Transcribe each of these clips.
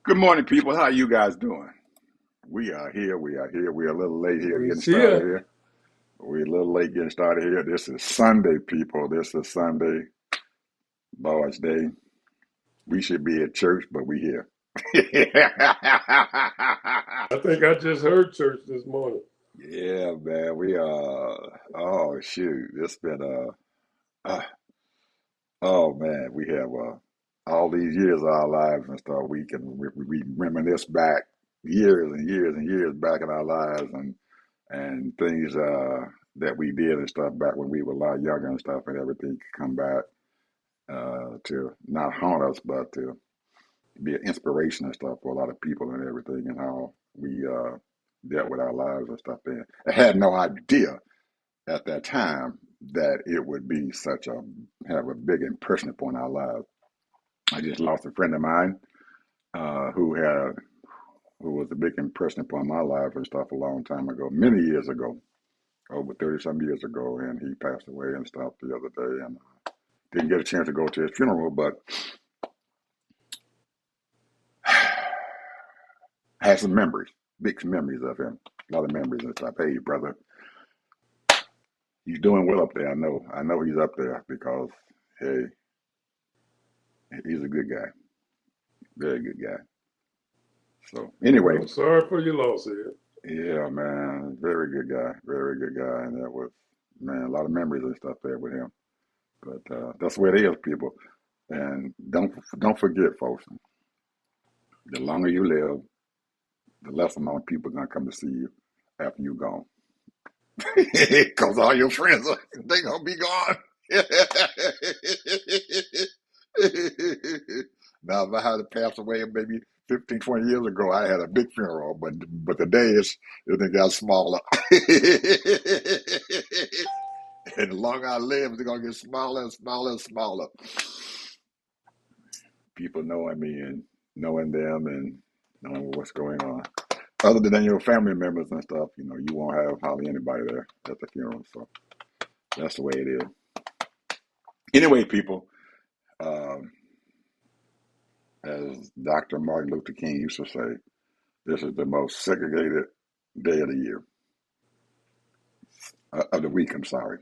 Good morning, people. How are you guys doing? We are here. We are here. We're a little late here We getting see started ya. here. We're a little late getting started here. This is Sunday, people. This is Sunday, Lord's Day. We should be at church, but we here. I think I just heard church this morning. Yeah, man. We oh shoot. It's been uh oh man, we have all these years of our lives and stuff. We can we reminisce back years and years and years back in our lives and things that we did and stuff back when we were a lot younger and stuff, and everything could come back to not haunt us, but to be an inspiration and stuff for a lot of people and everything, and how we dealt with our lives and stuff. Then I had no idea at that time that it would be such a have a big impression upon our lives. I just lost a friend of mine who was a big impression upon my life and stuff a long time ago, many years ago, over 30 some years ago, and he passed away and stuff the other day, and didn't get a chance to go to his funeral, but had some memories, big memories of him, a lot of memories and stuff. Hey, brother, he's doing well up there. I know he's up there because hey, he's a good guy, very good guy. So anyway, Well, sorry for your loss, Ed. yeah, man, very good guy, and that was man, a lot of memories and stuff there with him. But that's the way it is, people. And don't forget, folks. The longer you live, the less amount of people are gonna come to see you after you're gone. Because all your friends are they gonna be gone. Now, if I had to pass away maybe 15, 20 years ago, I had a big funeral, but the days it got smaller. And the longer I live, they're gonna get smaller and smaller and smaller. People knowing me and knowing them and knowing what's going on. Other than your family members and stuff, you won't have hardly anybody there at the funeral. So that's the way it is. Anyway, people, um, as Dr. Martin Luther King used to say, this is the most segregated day of the year, of the week, I'm sorry,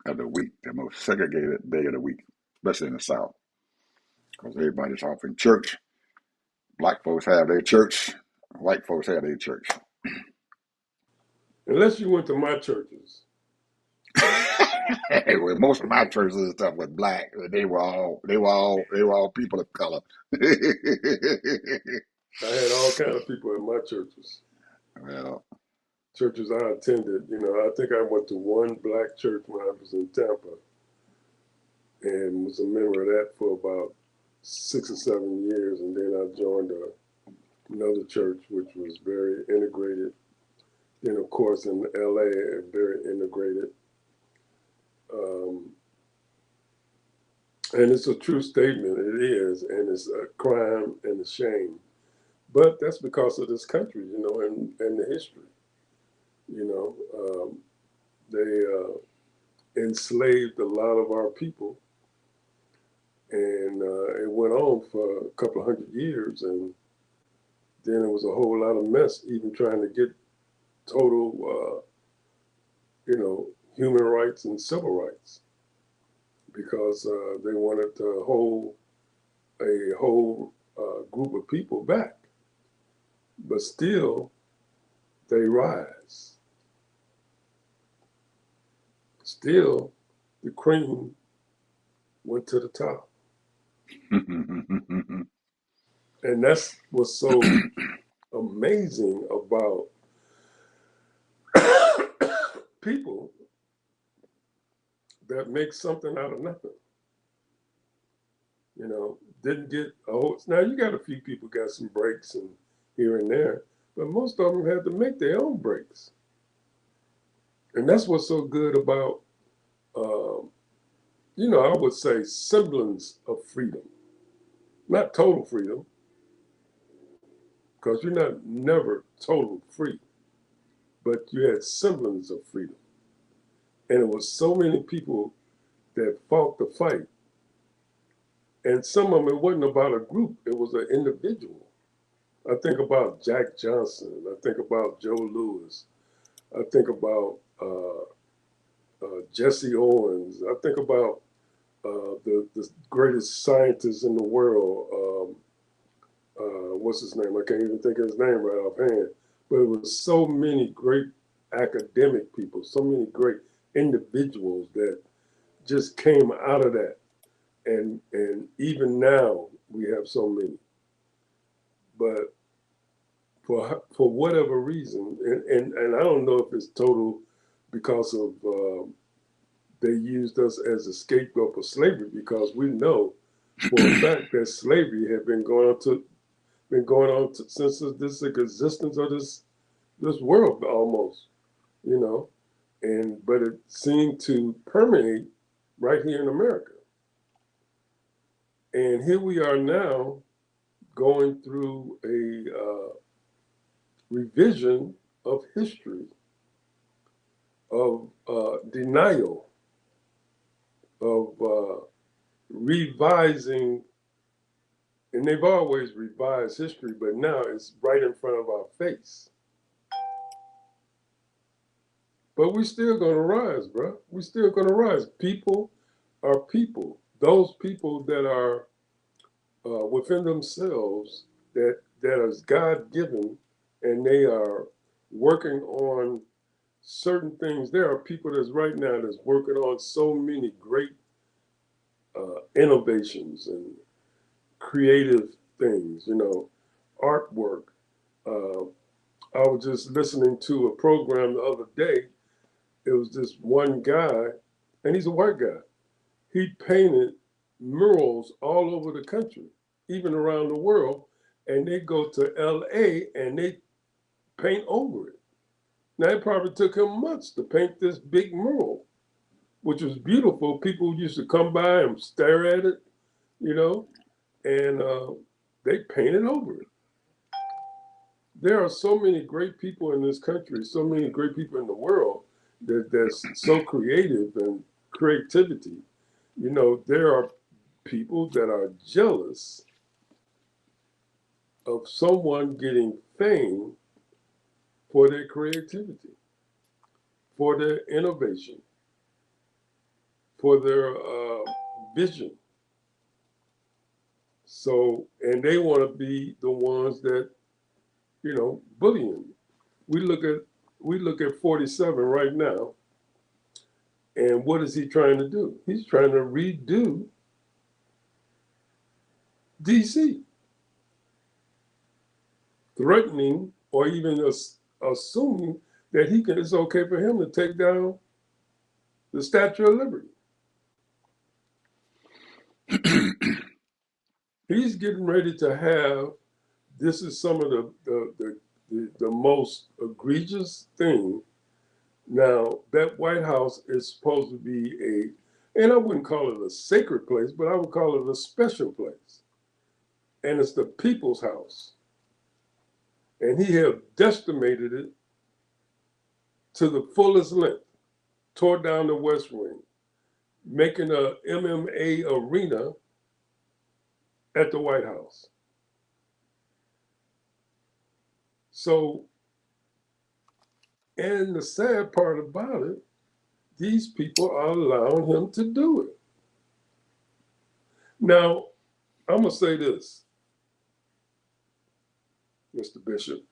of the week, the most segregated day of the week, especially in the South, because everybody's off in church. Black folks have their church, white folks have their church. Unless you went to my churches. Well, most of my churches and stuff was black. They were all people of color. I had all kind of people in my churches. Well, Churches I attended, I think I went to one black church when I was in Tampa and was a member of that for about 6 or 7 years. And then I joined another church, which was very integrated. Then, of course, in LA, very integrated. Um, and it's a true statement. It is. And it's a crime and a shame. But that's because of this country, and the history. You know, they enslaved a lot of our people, and it went on for a couple of 100 years, and then it was a whole lot of mess, even trying to get total, human rights and civil rights, because they wanted to hold a whole group of people back, but still they rise. Still, the cream went to the top. And that's what's so amazing about people that make something out of nothing. Didn't get a whole. Now you got a few people got some breaks and here and there, but most of them had to make their own breaks. And that's what's so good about, um, I would say semblance of freedom, not total freedom, because you're not never total free, but you had semblance of freedom. And it was so many people that fought the fight. And some of them, it wasn't about a group, it was an individual. I think about Jack Johnson. I think about Joe Louis. I think about Jesse Owens. I think about the greatest scientist in the world. What's his name? I can't even think of his name right offhand. But it was so many great academic people, so many great individuals that just came out of that. And even now we have so many. But for whatever reason, and I don't know if it's total because of they used us as a scapegoat for slavery, because we know for a fact that slavery had been going on since this existence of this world almost, you know, and but it seemed to permeate right here in America. And here we are now going through a revision of history, of denial, of revising. And they've always revised history, but now it's right in front of our face. But we're still going to rise, bro. We're still going to rise. People are people. Those people that are within themselves, that is God given, and they are working on certain things. There are people that's right now that's working on so many great innovations and creative things. Artwork. Uh, I was just listening to a program the other day. It was this one guy, and he's a white guy. He painted murals all over the country, even around the world, and they go to LA and they paint over it. Now, it probably took him months to paint this big mural, which was beautiful. People used to come by and stare at it, you know, and they painted over it. There are so many great people in this country, so many great people in the world that's so creative and creativity. There are people that are jealous of someone getting fame for their creativity, for their innovation, for their vision. So, and they want to be the ones that bullying. We look at we look at 47 right now, and what is he trying to do? He's trying to redo DC, threatening or even assuming that it's okay for him to take down the Statue of Liberty. He's getting ready to have, this is some of the most egregious thing. Now, that White House is supposed to be and I wouldn't call it a sacred place, but I would call it a special place. And it's the people's house. And he have decimated it to the fullest length, tore down the West Wing, making a MMA arena at the White House. So, and the sad part about it, these people are allowing him to do it. Now, I'm going to say this, Mr. Bishop.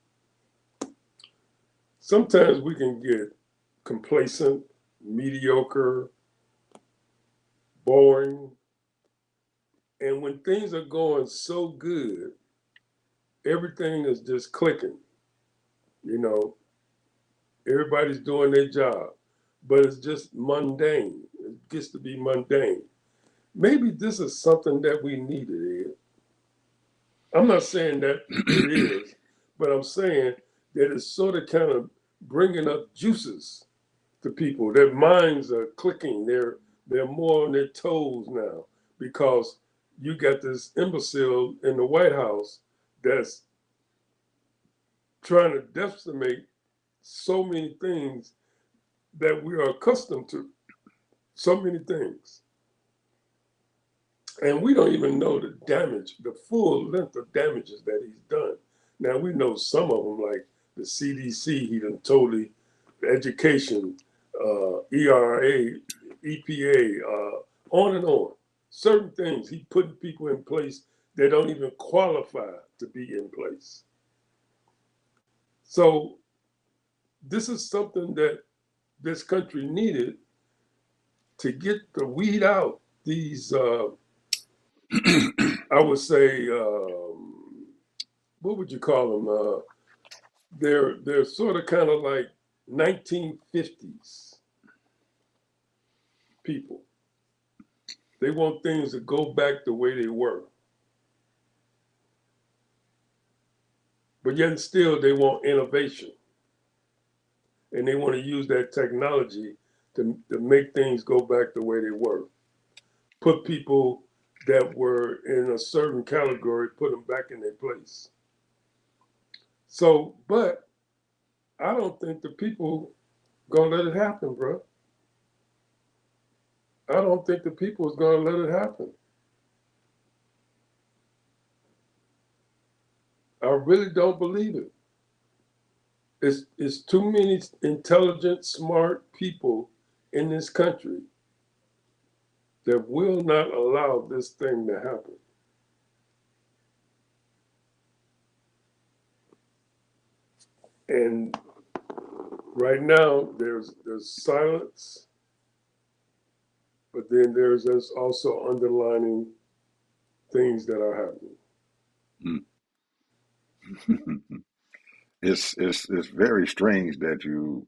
Sometimes we can get complacent, mediocre, boring. And when things are going so good, everything is just clicking. You know, everybody's doing their job, but it's just mundane. It gets to be mundane. Maybe this is something that we needed, Ed. I'm not saying that it is, but I'm saying that it's sort of kind of bringing up juices to people. Their minds are clicking. They're more on their toes now because you got this imbecile in the White House that's trying to decimate so many things that we are accustomed to. So many things. And we don't even know the damage, the full length of damages that he's done. Now we know some of them, like the CDC, he done totally, education, ERA, EPA, on and on. Certain things he putting people in place that don't even qualify to be in place. So this is something that this country needed to get the weed out these, I would say, what would you call them? They're sort of kind of like 1950s people. They want things to go back the way they were, but yet still they want innovation, and they want to use that technology to make things go back the way they were. Put people that were in a certain category, put them back in their place. So, but I don't think the people gonna let it happen, bro. I don't think the people is gonna let it happen. I really don't believe it. It's too many intelligent, smart people in this country that will not allow this thing to happen. And right now, there's silence, but then there's also underlining things that are happening. It's very strange that you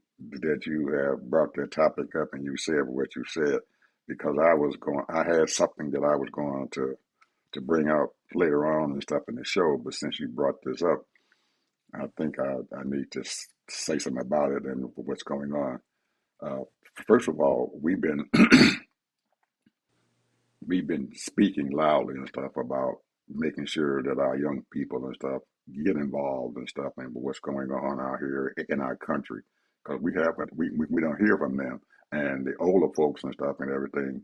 have brought that topic up and you said what you said because I had something that I was going to bring out later on and stuff in the show, but since you brought this up, I think I need to say something about it and what's going on. Uh, First of all, we've been speaking loudly and stuff about making sure that our young people and stuff get involved and stuff and what's going on out here in our country because we don't hear from them and the older folks and stuff and everything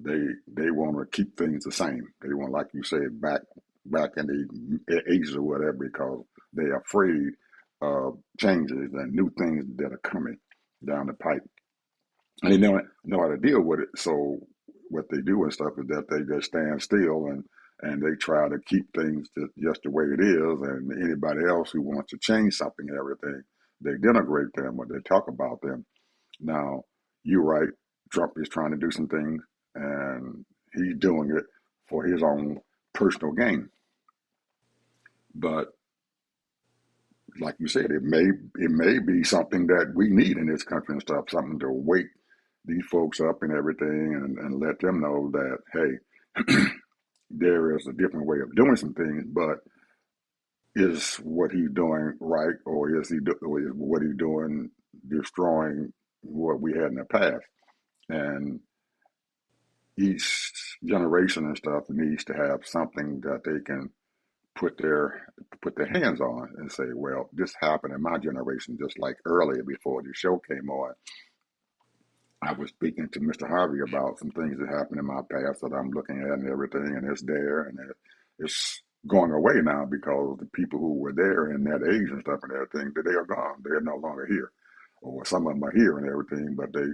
they want to keep things the same. They want, like you said, back in the ages or whatever because they're afraid of changes and new things that are coming down the pipe and they know how to deal with it. So what they do and stuff is that they just stand still and they try to keep things just the way it is. And anybody else who wants to change something and everything, they denigrate them or they talk about them. Now, you're right. Trump is trying to do some things, and he's doing it for his own personal gain. But like you said, it may be something that we need in this country and stuff, something to wake these folks up and everything and let them know that hey, there is a different way of doing some things, but is what he's doing right or or is what he's doing destroying what we had in the past? And each generation and stuff needs to have something that they can put their hands on and say, well, this happened in my generation, just like earlier before the show came on. I was speaking to Mr. Harvey about some things that happened in my past that I'm looking at and everything, and it's there, and it's going away now because the people who were there in that age and stuff and everything, that they are gone. They're no longer here, or some of them are here and everything, but they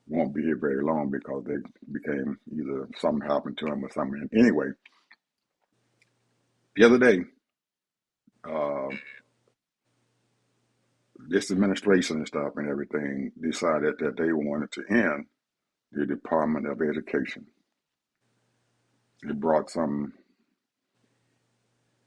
won't be here very long because they became either something happened to them or something. Anyway, the other day, uh, this administration and stuff and everything decided that they wanted to end the Department of Education. It brought some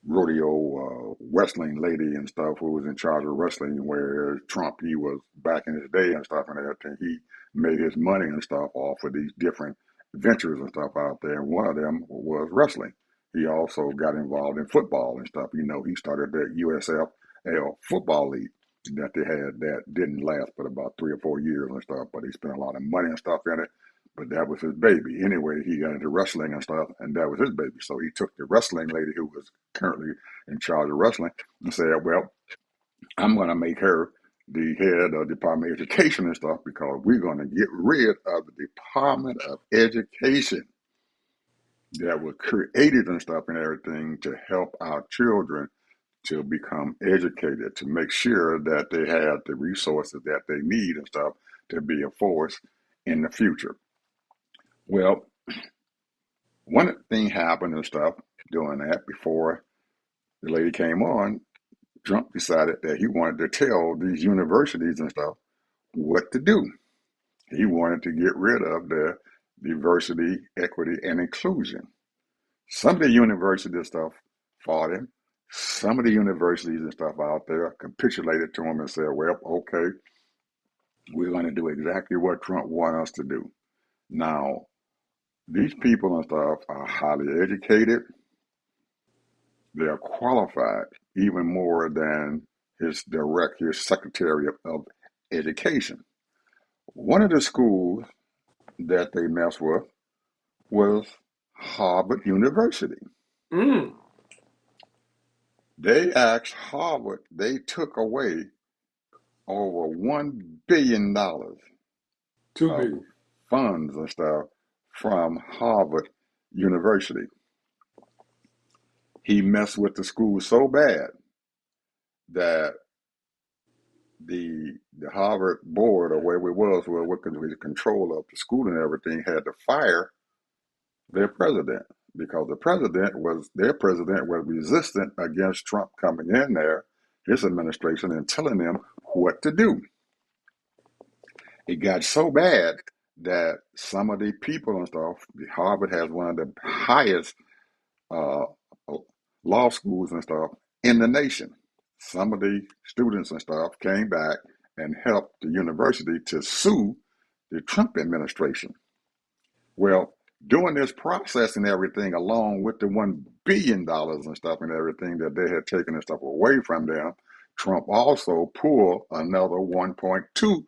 rodeo wrestling lady and stuff who was in charge of wrestling, where Trump, he was back in his day and stuff and everything. He made his money and stuff off of these different ventures and stuff out there. And one of them was wrestling. He also got involved in football and stuff. You know, he started the USFL football league that they had that didn't last but about 3 or 4 years and stuff, but he spent a lot of money and stuff in it. But that was his baby. Anyway, he got into wrestling and stuff, and that was his baby. So he took the wrestling lady who was currently in charge of wrestling and said, well, I'm going to make her the head of Department of Education and stuff, because we're going to get rid of the Department of Education that was created and stuff and everything to help our children to become educated, to make sure that they have the resources that they need and stuff to be a force in the future. Well, one thing happened and stuff doing that before the lady came on. Trump decided that he wanted to tell these universities and stuff what to do. He wanted to get rid of the diversity, equity, and inclusion. Some of the universities and stuff fought him. Some of the universities and stuff out there capitulated to him and said, well, okay, we're going to do exactly what Trump wants us to do. Now, these people and stuff are highly educated. They are qualified even more than his secretary of education. One of the schools that they messed with was Harvard University. Mm. They asked Harvard, they took away over $1 billion Too of big. funds and stuff from Harvard University. He messed with the school so bad that the Harvard board, or wherever it was, where with control of the school and everything, had to fire their president because their president was resistant against Trump coming in there, his administration, and telling them what to do. It got so bad that some of the people and stuff, Harvard has one of the highest uh, law schools and stuff in the nation. Some of the students and stuff came back and helped the university to sue the Trump administration. Well, during this process and everything, along with the $1 billion and stuff and everything that they had taken and stuff away from them, Trump also pulled another $1.2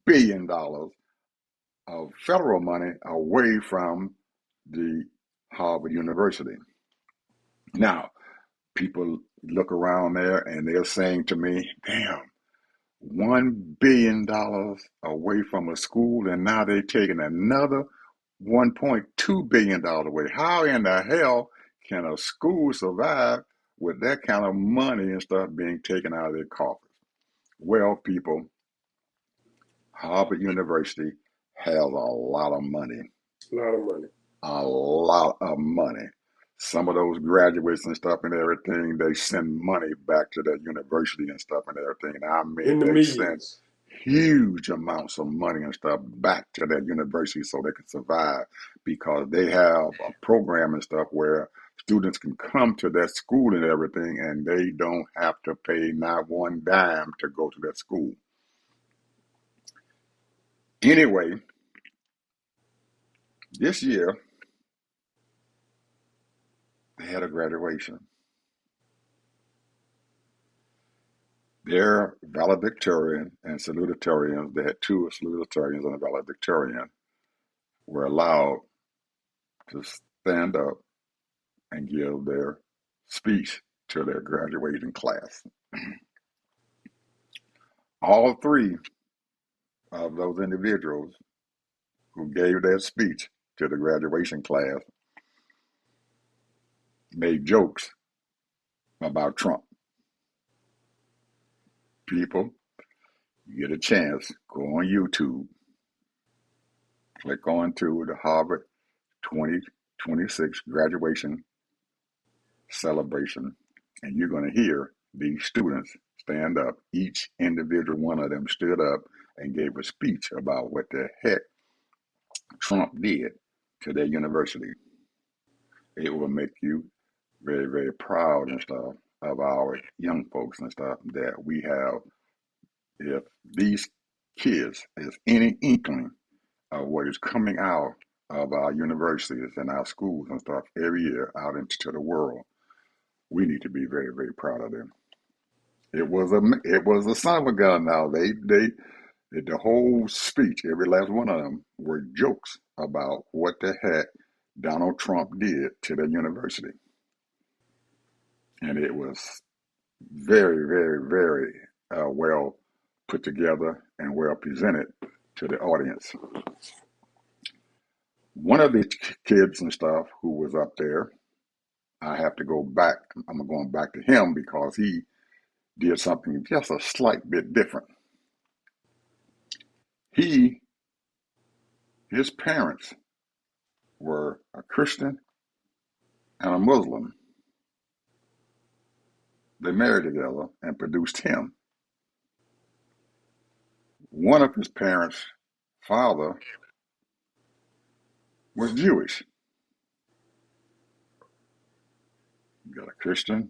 billion of federal money away from the Harvard University. Now, people look around there and they're saying to me, damn, $1 billion away from a school, and now they're taking another $1.2 billion away. How in the hell can a school survive with that kind of money and stuff being taken out of their coffers? Well, people, Harvard University has a lot of money, A lot of money. a lot of money. Some of those graduates and stuff and everything, they send money back to that university and stuff and everything. And I mean, In the they send millions. huge amounts of money and stuff back to that university so they can survive because they have a program and stuff where students can come to that school and everything and they don't have to pay not one dime to go to that school. Anyway, this year they had a graduation. Their valedictorian and salutatorians, they had two salutatorians and a valedictorian, were allowed to stand up and give their speech to their graduating class. All three of those individuals who gave their speech to the graduation class made jokes about Trump. People, you get a chance, go on YouTube, click on to the Harvard 2026 graduation celebration, and you're going to hear these students stand up. Each individual one of them stood up and gave a speech about what the heck Trump did to their university. It will make you very, very proud and stuff of our young folks and stuff that we have. If these kids is any inkling of what is coming out of our universities and our schools and stuff every year out into the world, we need to be very, very proud of them. It was a son of a gun. Now they the whole speech, every last one of them were jokes about what the heck Donald Trump did to the university, and it was very, very, very well put together and well presented to the audience. One of the kids and stuff who was up there, I have to go back. I'm going back to him because he did something just a slight bit different. He, his parents were a Christian and a Muslim. They married together and produced him. One of his parents' father was Jewish. You got a Christian,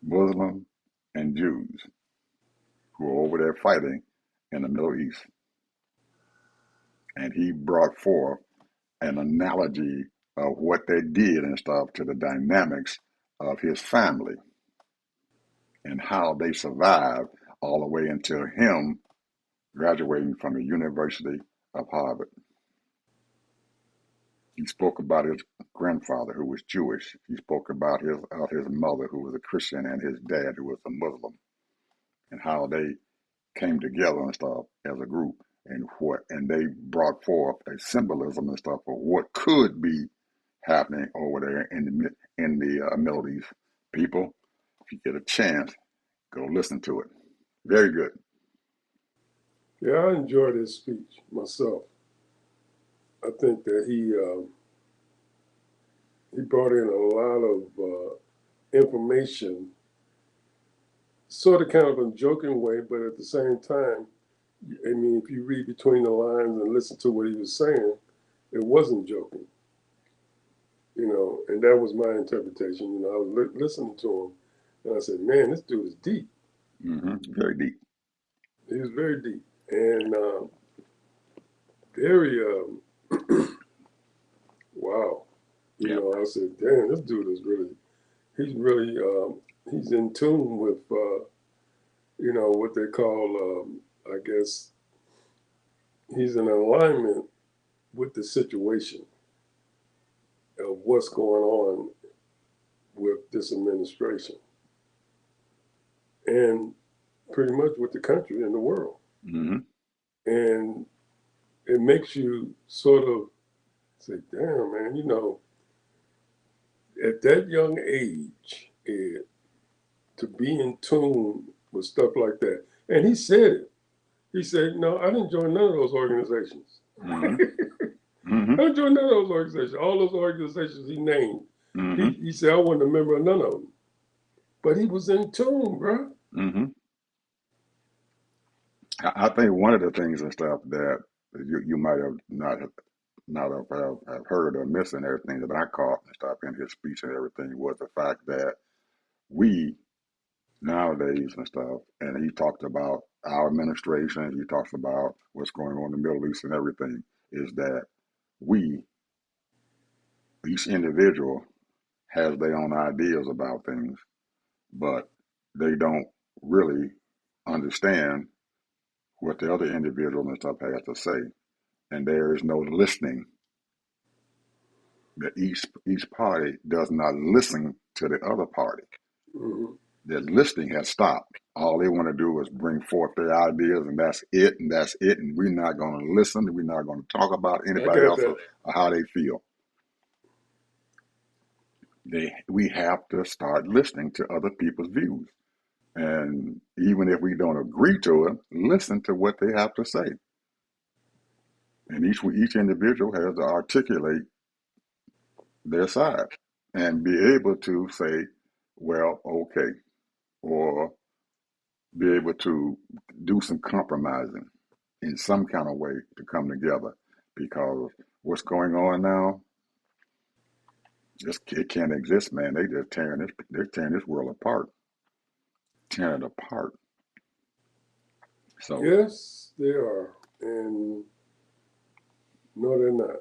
Muslim, and Jews who are over there fighting in the Middle East. And he brought forth an analogy of what they did and stuff to the dynamics of his family and how they survived all the way until him graduating from the University of Harvard. He spoke about his grandfather who was Jewish. He spoke about his mother who was a Christian and his dad who was a Muslim and how they came together and stuff as a group and they brought forth a symbolism and stuff of what could be happening over there in the Middle East. People, if you get a chance, go listen to it. Very good. Yeah, I enjoyed his speech myself. I think that he brought in a lot of information, sort of kind of in a joking way, but at the same time, I mean, if you read between the lines and listen to what he was saying, it wasn't joking, and that was my interpretation. I was listening to him, and I said, "Man, this dude is deep. Very deep. He was very deep and very wow." Yeah. I said, "Damn, this dude is he's really, he's in tune with, what they call, I guess, he's in alignment with the situation of what's going on with this administration and pretty much with the country and the world." Mm-hmm. And it makes you sort of say, damn, man, at that young age, to be in tune with stuff like that. And he said it. He said, "No, I didn't join none of those organizations." Mm-hmm. I Mm-hmm. didn't join none of those organizations. All those organizations he named, Mm-hmm. he said, "I wasn't a member of none of them." But he was in tune, bro. Mm-hmm. I think one of the things and stuff that you might have not have heard or missed and everything that I caught and stuff in his speech and everything was the fact that we nowadays and stuff, and he talked about our administration, he talks about what's going on in the Middle East and everything, is that we, each individual, has their own ideas about things, but they don't really understand what the other individual and stuff has to say. And there is no listening. That each party does not listen to the other party. Mm-hmm. Their listening has stopped. All they want to do is bring forth their ideas, and that's it, and that's it. And we're not going to listen. We're not going to talk about I anybody got else that. or how they feel. We have to start listening to other people's views. And even if we don't agree to it, listen to what they have to say. And each individual has to articulate their side and be able to say, well, okay, or be able to do some compromising in some kind of way to come together. Because what's going on now, it can't exist, man. They're tearing this world apart, tearing it apart. So, Yes, they are. And no, they're not.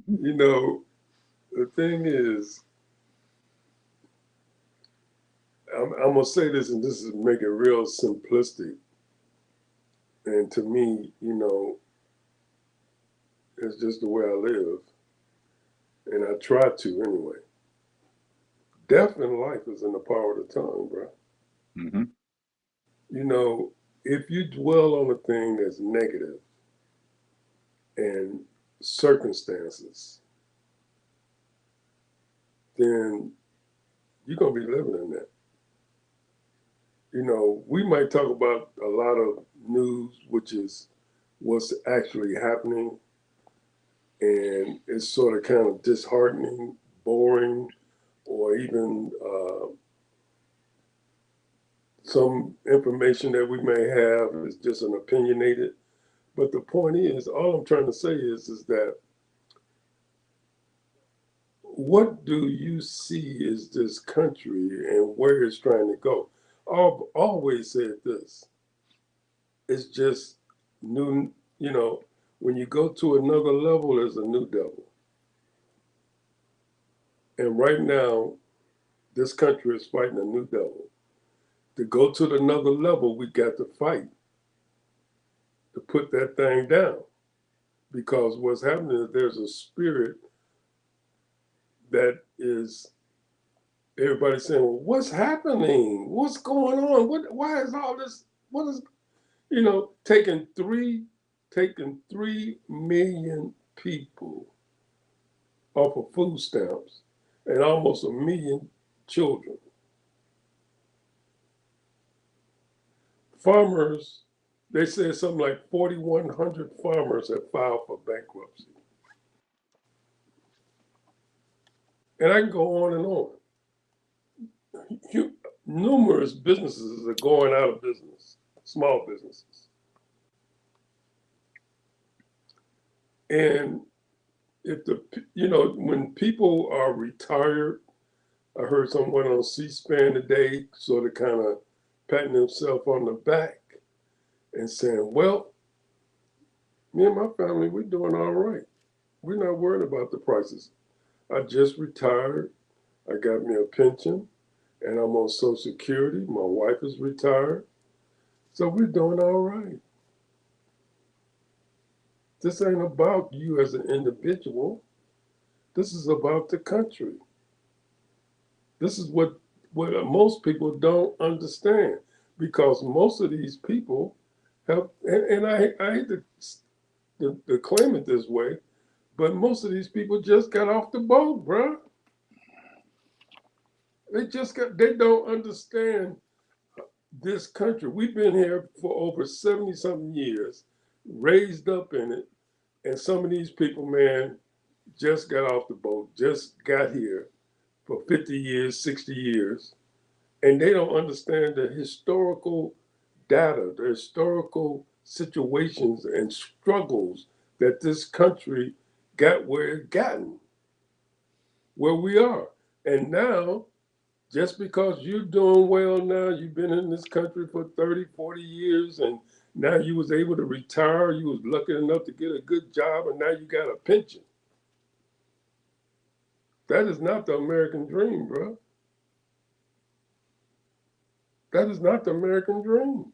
you know, the thing is, I'm going to say this, and this is make it real simplistic. And to me, it's just the way I live. And I try to anyway. Death and life is in the power of the tongue, bro. Hmm. You know, if you dwell on a thing that's negative and circumstances, then you're gonna be living in that. You know, we might talk about a lot of news, which is what's actually happening, and it's sort of kind of disheartening, boring, or even some information that we may have is just an opinionated. But the point is, all I'm trying to say is that what do you see is this country and where it's trying to go? I've always said this. It's just new, you know, when you go to another level, there's a new devil. And right now, this country is fighting a new devil. To go to another level, we got to fight to put that thing down. Because what's happening is there's a spirit that is everybody saying, well, what's happening? What's going on? Why is all this? What is taking 3 million people off of food stamps and almost 1 million children. Farmers, they said something like 4,100 farmers have filed for bankruptcy. And I can go on and on. Numerous businesses are going out of business, small businesses. And if when people are retired, I heard someone on C-SPAN today sort of kind of patting himself on the back and saying, well, me and my family, we're doing all right. We're not worried about the prices. I just retired. I got me a pension and I'm on Social Security. My wife is retired. So we're doing all right. This ain't about you as an individual. This is about the country. This is what most people don't understand because most of these people have, and I hate to claim it this way, but most of these people just got off the boat, bro. They don't understand this country. We've been here for over 70 something years, raised up in it, and some of these people, man, just got off the boat, just got here for 50 years, 60 years, and they don't understand the historical data, the historical situations and struggles that this country got where it gotten, where we are. And now, just because you're doing well now, you've been in this country for 30, 40 years, and now you was able to retire, you was lucky enough to get a good job, and now you got a pension. That is not the American dream, bro. That is not the American dream.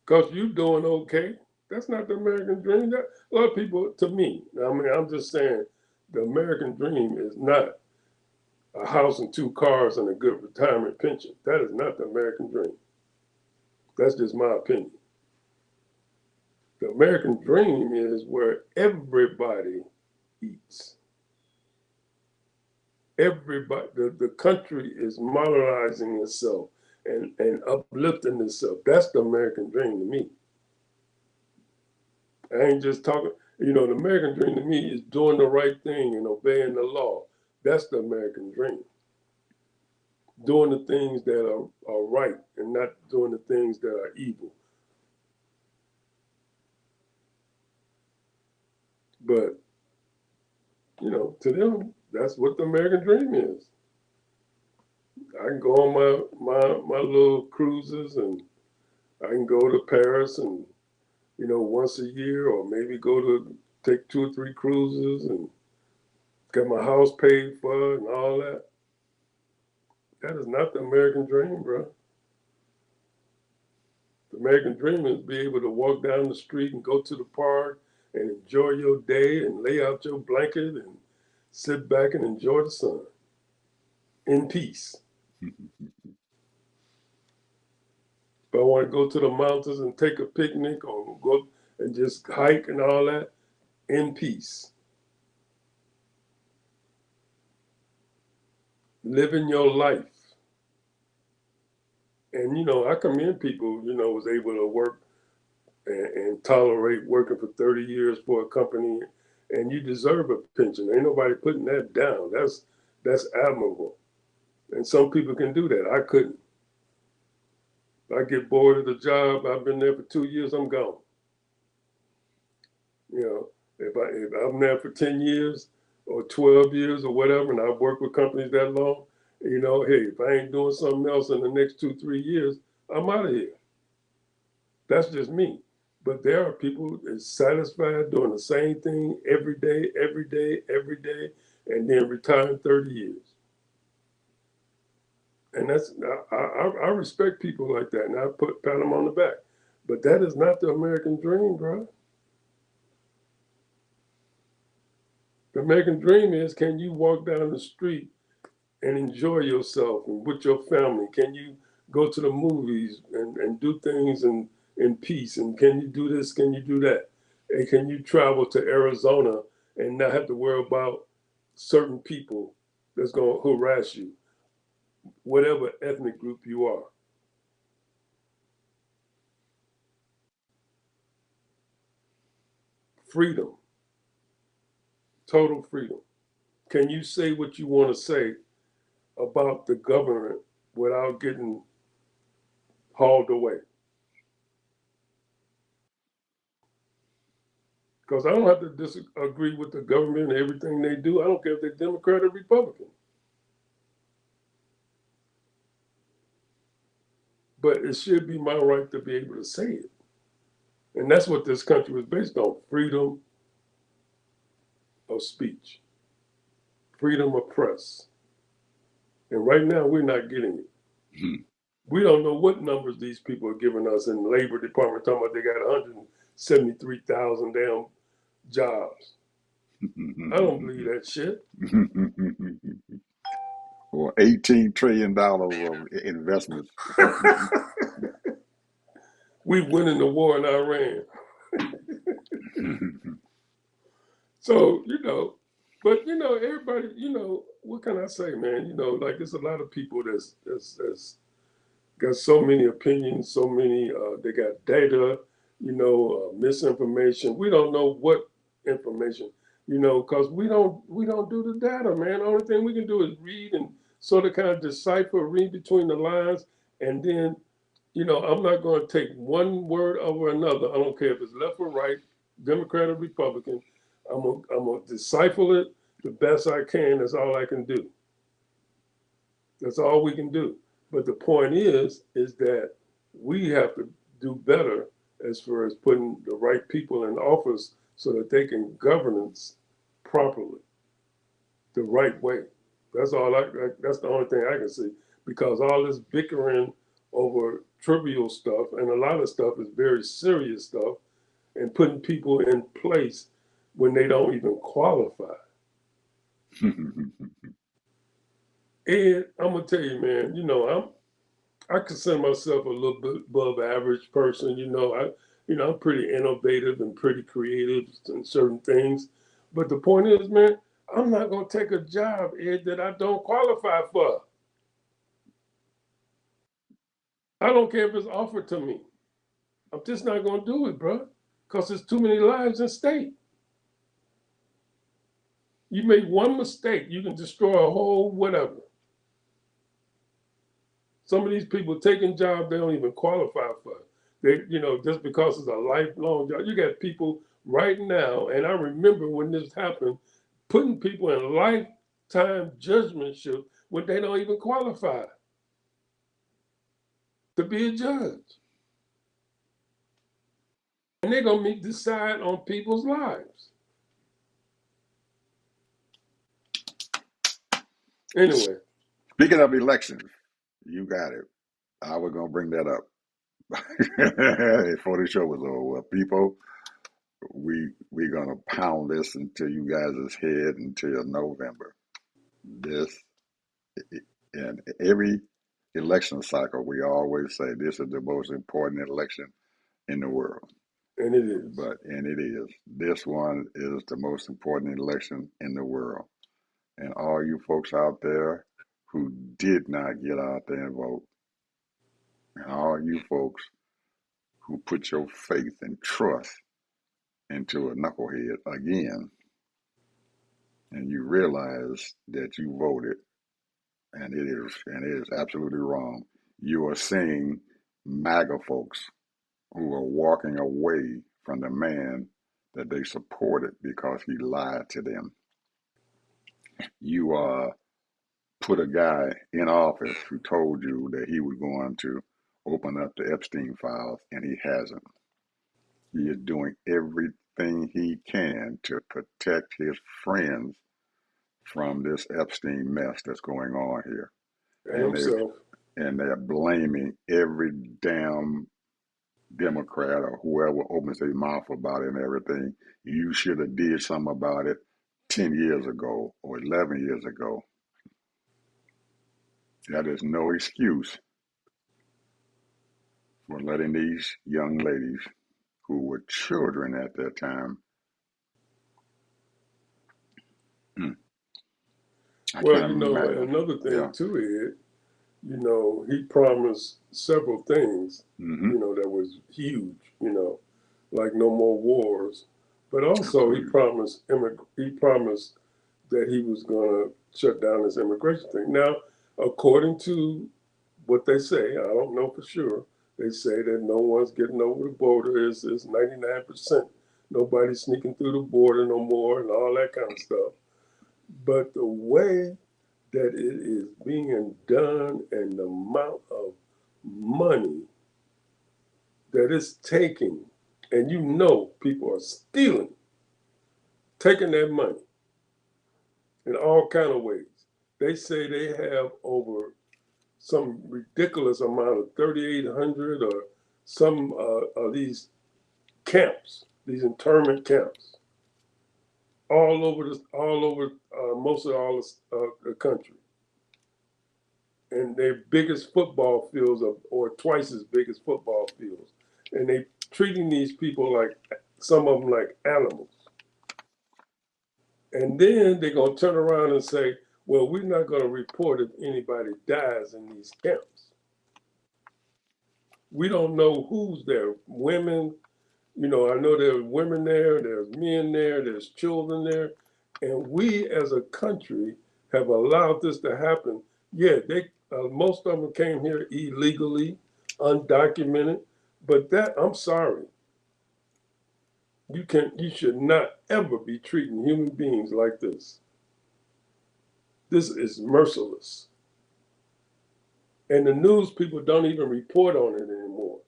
Because you doing okay. That's not the American dream. A lot of people, to me, I mean, I'm just saying, the American dream is not a house and 2 cars and a good retirement pension. That is not the American dream. That's just my opinion. The American dream is where everybody eats. Everybody, the country is modernizing itself and uplifting itself. That's the American dream to me. I ain't just talking, the American dream to me is doing the right thing and obeying the law. That's the American dream. Doing the things that are right and not doing the things that are evil. But, to them, that's what the American dream is. I can go on my little cruises and I can go to Paris and, once a year or maybe go to take 2 or 3 cruises and get my house paid for and all that. That is not the American dream, bro. The American dream is be able to walk down the street and go to the park and enjoy your day and lay out your blanket and sit back and enjoy the sun in peace. I want to go to the mountains and take a picnic or go and just hike and all that in peace, living your life. And I commend people, was able to work and tolerate working for 30 years for a company, and you deserve a pension. Ain't nobody putting that down. That's admirable. And some people can do that. I couldn't. I get bored of the job. I've been there for 2 years. I'm gone. You know, if I'm there for 10 years or 12 years or whatever, and I've worked with companies that long, hey, if I ain't doing something else in the next 2 3 years, I'm out of here. That's just me. But there are people that's satisfied doing the same thing every day, every day, every day, and then retiring 30 years. And I respect people like that, and I pat them on the back. But that is not the American dream, bro. The American dream is, can you walk down the street and enjoy yourself and with your family? Can you go to the movies and do things in peace? And can you do this? Can you do that? And can you travel to Arizona and not have to worry about certain people that's going to harass you, whatever ethnic group you are? Freedom, total freedom. Can you say what you want to say about the government without getting hauled away? Because I don't have to disagree with the government and everything they do. I don't care if they're Democrat or Republican. But it should be my right to be able to say it. And that's what this country was based on: freedom of speech, freedom of press. And right now, we're not getting it. We don't know what numbers these people are giving us in the Labor Department, talking about they got 173,000 damn jobs. I don't believe that shit. Or $18 trillion of investments. We winning the war in Iran. So, but everybody, what can I say, man? Like there's a lot of people that's got so many opinions, so many they got data, misinformation. We don't know what information, because we don't do the data, man. The only thing we can do is read and sort of kind of decipher, read between the lines, and then I'm not going to take one word over another. I don't care if it's left or right, Democrat or Republican. I'm gonna decipher it the best I can. That's all I can do. That's all we can do. But the point is that we have to do better as far as putting the right people in office so that they can governance properly, the right way. That's all. That's the only thing I can see, because all this bickering over trivial stuff and a lot of stuff is very serious stuff, and putting people in place when they don't even qualify. And I'm gonna tell you, man, I consider myself a little bit above average person. I'm pretty innovative and pretty creative in certain things. But the point is, man, I'm not gonna take a job, Ed, that I don't qualify for. I don't care if it's offered to me. I'm just not gonna do it, bro, because there's too many lives at stake. You make one mistake, you can destroy a whole whatever. Some of these people taking jobs they don't even qualify for. Just because it's a lifelong job. You got people right now, and I remember when this happened, putting people in lifetime judgmentship when they don't even qualify to be a judge. And they're gonna decide on people's lives. Anyway, Speaking of elections, you got it. I was gonna bring that up before the show was over. Well, people, we're gonna pound this into you guys' head until November. This and every election cycle, we always say this is the most important election in the world. And it is. And it is. This one is the most important election in the world. And all you folks out there who did not get out there and vote, and all you folks who put your faith and trust into a knucklehead again, and you realize that you voted and it is absolutely wrong. You are seeing MAGA folks who are walking away from the man that they supported because he lied to them. You put a guy in office who told you that he was going to open up the Epstein files, and he hasn't. He is doing everything he can to protect his friends from this Epstein mess that's going on here. And And they himself. and they're blaming every damn Democrat or whoever opens their mouth about it and everything. You should have did something about it 10 years ago or 11 years ago. That is no excuse for letting these young ladies who were children at that time. I Well, can't you know, imagine. another thing Yeah. too, Ed, you know, he promised several things, Mm-hmm. that was huge, like no more wars. But also Absolutely. he promised that he was gonna shut down this immigration thing. Now, according to what they say, I don't know for sure, they say that no one's getting over the border. Is 99%. Nobody's sneaking through the border no more and all that kind of stuff. But the way that it is being done and the amount of money that it's taking, and people are stealing, taking that money in all kind of ways. They say they have over some ridiculous amount of 3,800 or some of these camps, these internment camps, all over most of all the country. And their biggest football fields or twice as big as football fields. And they treating these people like, some of them like animals. And then they're going to turn around and say, well, we're not going to report if anybody dies in these camps. We don't know who's there. Women, I know there's women there, there's men there, there's children there. And we as a country have allowed this to happen. Yeah, most of them came here illegally, undocumented. But I'm sorry, you should not ever be treating human beings like this. This is merciless. And the news people don't even report on it anymore.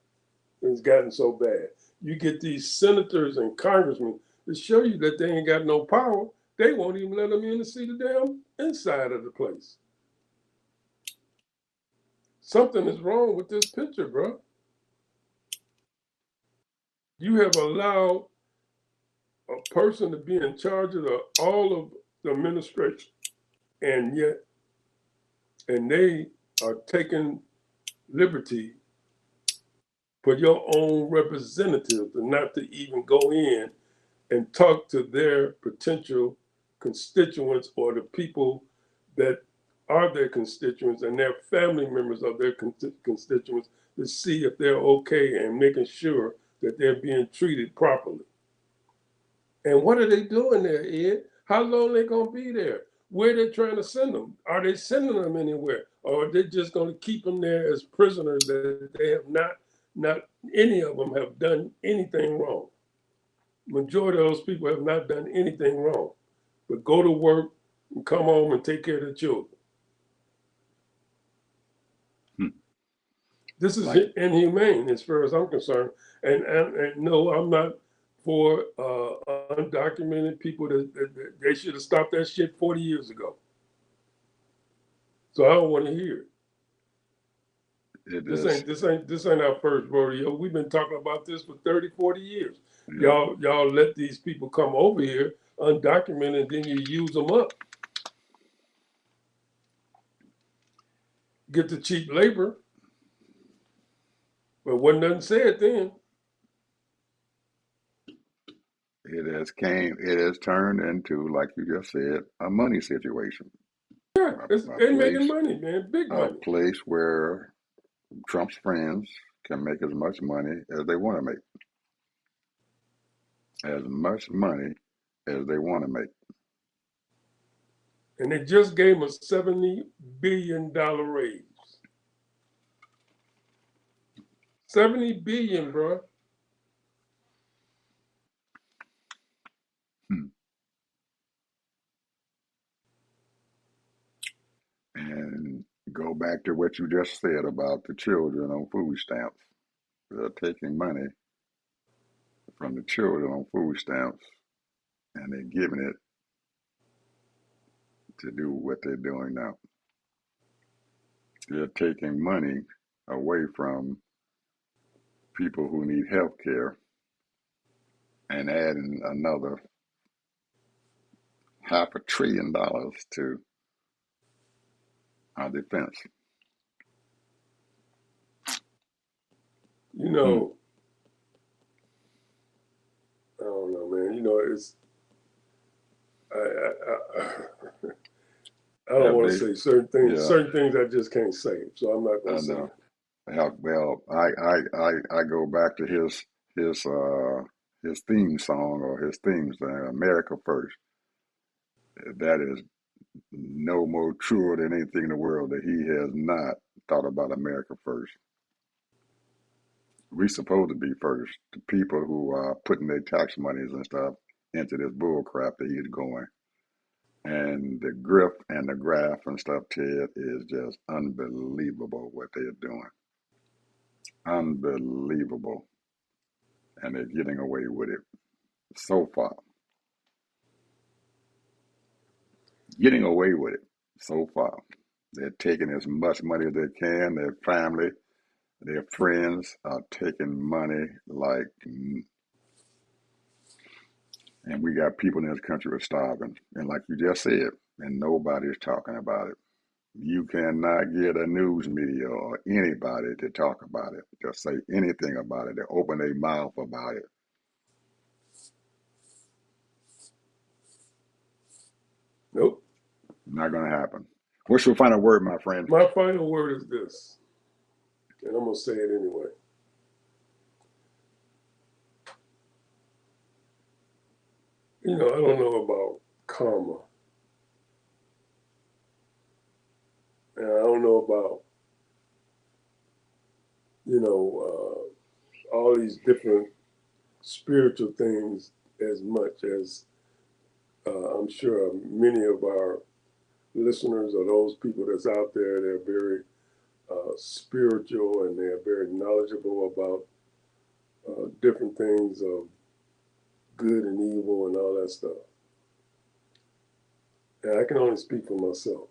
It's gotten so bad. You get these senators and congressmen to show you that they ain't got no power. They won't even let them in to see the damn inside of the place. Something is wrong with this picture, bro. You have allowed a person to be in charge of all of the administration, and they are taking liberty for your own representatives and not to even go in and talk to their potential constituents or the people that are their constituents and their family members of their constituents to see if they're okay and making sure that they're being treated properly. And what are they doing there, Ed? How long are they going to be there? Where are they trying to send them? Are they sending them anywhere? Or are they just going to keep them there as prisoners that they have not any of them have done anything wrong? Majority of those people have not done anything wrong, but go to work and come home and take care of the children. Hmm. This is Like inhumane as far as I'm concerned. And no, I'm not for undocumented people that they should have stopped that shit 40 years ago. So I don't want to hear it. it This is. ain't this ain't this ain't our first rodeo. We've been talking about this for 30, 40 years. Yep. Y'all let these people come over here undocumented and then you use them up. get the cheap labor, but wasn't nothing said then. It has turned into, like you just said, a money situation. Yeah, A they making place, money, man, big a money. place where Trump's friends can make as much money as they want to make, as much money as they want to make. And they just gave him a $70 billion raise. 70 billion, bro. Hmm. And go back to what you just said about the children on food stamps. They're taking money from the children on food stamps and they're giving it to do what they're doing now. They're taking money away from people who need health care and adding another $500 billion to our defense. You Hmm. know, I don't know, man. You know, it's I don't Have want to they? say certain things. Yeah, Certain things I just can't say, so I'm not gonna I say know. it. Well, I go back to his his theme song or his theme song, America First. That is no more truer than anything in the world that he has not thought about America first. We supposed to be first. The people who are putting their tax monies and stuff into this bull crap that he's going. And the grift and the graft and stuff, Ted, is just unbelievable what they're doing. Unbelievable. And they're getting away with it so far. Getting away with it so far. They're taking as much money as they can. Their family, their friends are taking money like, and we got people in this country who are starving. And like you just said, and nobody's talking about it. You cannot get a news media or anybody to talk about it, to say anything about it, to open their mouth about it. Nope. Not going to happen. What's your final word, my friend? My final word is this, and I'm gonna say it anyway. You know, I don't know about karma, and I don't know about all these different spiritual things as much as I'm sure many of our listeners or those people that's out there. They're very spiritual and they're very knowledgeable about different things of good and evil and all that stuff. And I can only speak for myself.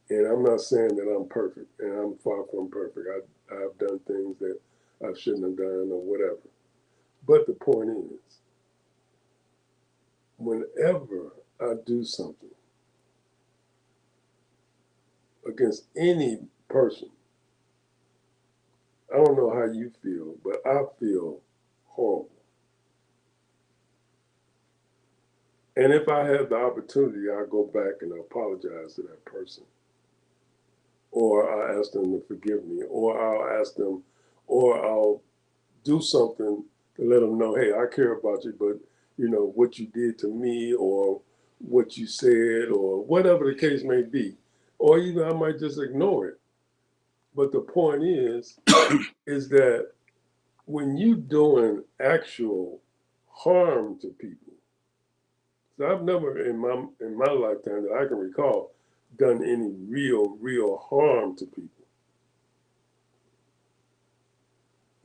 And I'm not saying that I'm perfect, and I'm far from perfect. I've done things that I shouldn't have done or whatever. But the point is, whenever I do something against any person, I don't know how you feel, but I feel horrible. And if I have the opportunity, I'll go back and apologize to that person. Or I'll ask them to forgive me. Or I'll ask them, or I'll do something to let them know, hey, I care about you, but what you did to me or what you said or whatever the case may be. Or even I might just ignore it. But the point is that when you doing actual harm to people, so I've never in my lifetime that I can recall done any real harm to people.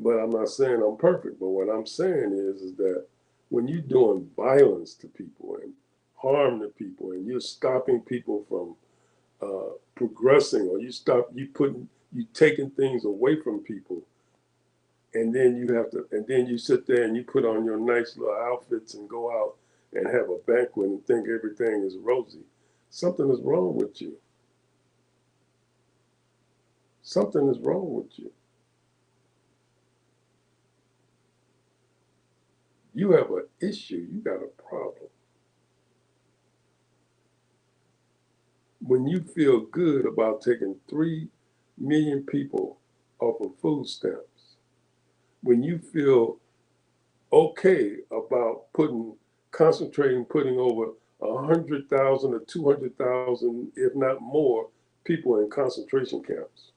But I'm not saying I'm perfect. But what I'm saying is that when you're doing violence to people and harm to people, and you're stopping people from progressing, or you taking things away from people, and then and then you sit there and you put on your nice little outfits and go out and have a banquet and think everything is rosy. Something is wrong with you. Something is wrong with you. You have an issue. You got a problem. When you feel good about taking 3 million people off of food stamps, when you feel okay about putting over 100,000 or 200,000, if not more, people in concentration camps.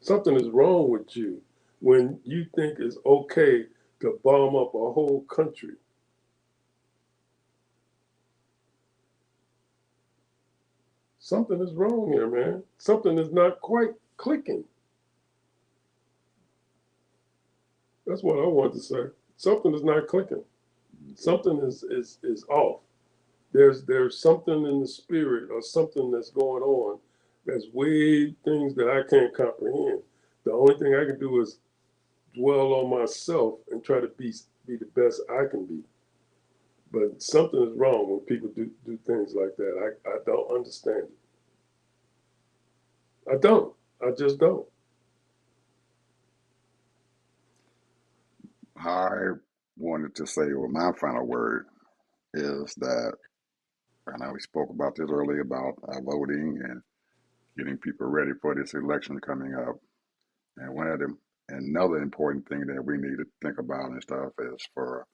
Something is wrong with you when you think it's okay to bomb up a whole country. Something is wrong here, man. Something is not quite clicking. That's what I want to say. Something is not clicking. Okay. Something is off. There's something in the spirit or something that's going on that's way things that I can't comprehend. The only thing I can do is dwell on myself and try to be the best I can be. But something is wrong when people do things like that. I don't understand it. I don't. I just don't. I wanted to say, well, my final word is that, and I we spoke about this earlier about voting and getting people ready for this election coming up. And one of the another important thing that we need to think about and stuff is for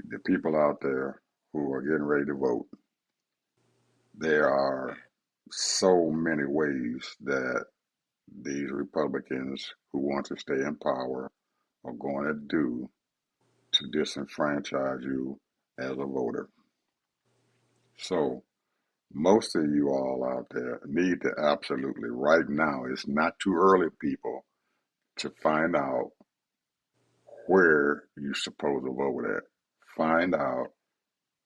the people out there who are getting ready to vote. There are so many ways that these Republicans who want to stay in power are going to do to disenfranchise you as a voter. So most of you all out there need to absolutely right now, it's not too early, people, to find out where you're supposed to vote at. Find out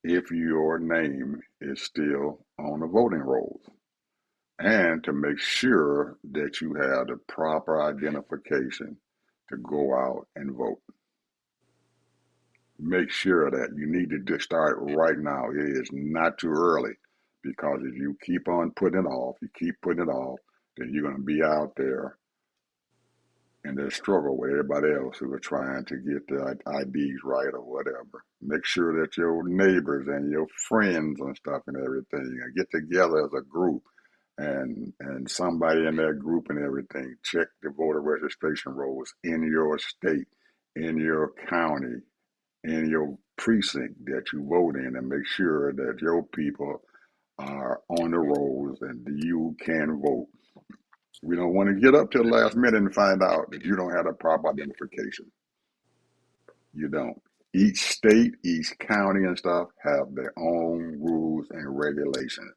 if your name is still on the voting rolls and to make sure that you have the proper identification to go out and vote. Make sure that you need to just start right now. It is not too early because if you keep on putting it off, you keep putting it off, then you're going to be out there in their struggle with everybody else who are trying to get their IDs right or whatever. Make sure that your neighbors and your friends and stuff and everything get together as a group and somebody in that group and everything check the voter registration rolls in your state, in your county, in your precinct that you vote in and make sure that your people are on the rolls and you can vote. We don't want to get up to the last minute and find out that you don't have the proper identification. You don't. Each state, each county and stuff have their own rules and regulations.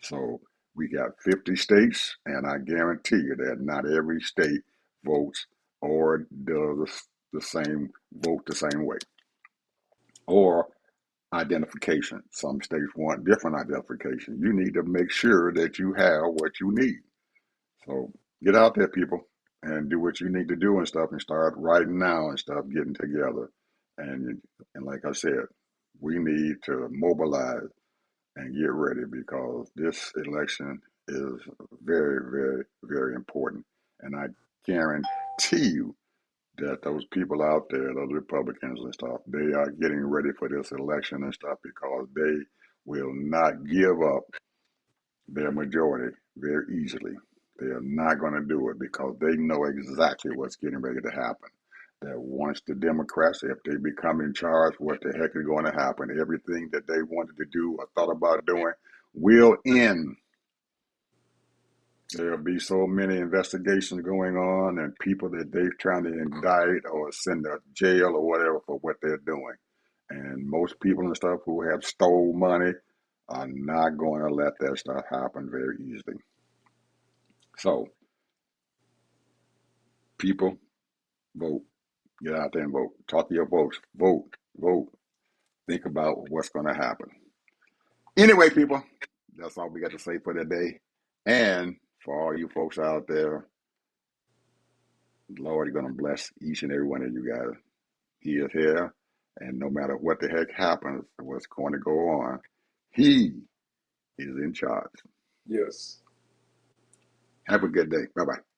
So we got 50 states, and I guarantee you that not every state votes or does the same vote the same way. Or identification. Some states want different identification. You need to make sure that you have what you need. So get out there, people, and do what you need to do and stuff, and start right now and stuff getting together. And like I said, we need to mobilize and get ready because this election is very, very, very important. And I guarantee you that those people out there, those Republicans and stuff, they are getting ready for this election and stuff because they will not give up their majority very easily. They are not going to do it because they know exactly what's getting ready to happen. That once the Democrats, if they become in charge, what the heck is going to happen? Everything that they wanted to do or thought about doing will end. There'll be so many investigations going on and people that they're trying to indict or send to jail or whatever for what they're doing. And most people and stuff who have stole money are not going to let that stuff happen very easily. So, people, vote. Get out there and vote. Talk to your folks. Vote. Vote. Think about what's going to happen. Anyway, people, that's all we got to say for today. And for all you folks out there, Lord is going to bless each and every one of you guys. He is here. And no matter what the heck happens, what's going to go on, He is in charge. Yes. Have a good day. Bye bye.